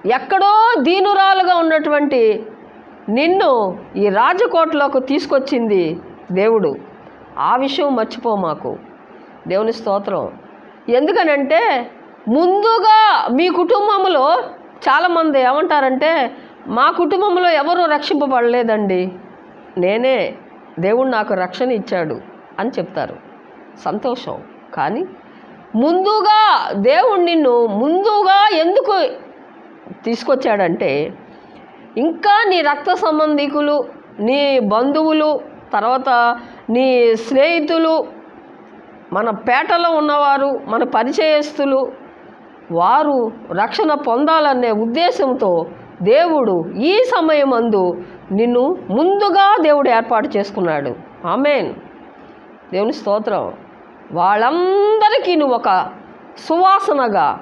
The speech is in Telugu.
ఎక్కడో దీనురాలుగా ఉన్నటువంటి నిన్ను ఈ రాజకోటలోకి తీసుకొచ్చింది దేవుడు. ఆ విషయం మర్చిపో మాకు. దేవుని స్తోత్రం. ఎందుకనంటే ముందుగా మీ కుటుంబంలో చాలామంది ఏమంటారంటే, మా కుటుంబంలో ఎవరూ రక్షింపబడలేదండి, నేనే, దేవుడు నాకు రక్షణ ఇచ్చాడు అని చెప్తారు. సంతోషం. కానీ ముందుగా దేవుడు నిన్ను ముందుగా ఎందుకు తీసుకొచ్చాడంటే, ఇంకా నీ రక్త సంబంధికులు, నీ బంధువులు, తర్వాత నీ స్నేహితులు, మన పేటలో ఉన్నవారు, మన పరిచయస్తులు, వారు రక్షణ పొందాలనే ఉద్దేశంతో దేవుడు ఈ సమయమందు నిన్ను ముందుగా దేవుడు ఏర్పాటు చేసుకున్నాడు. ఆమేన్. దేవుని స్తోత్రం. వాళ్ళందరికీ నువ్వు ఒక సువాసనగా,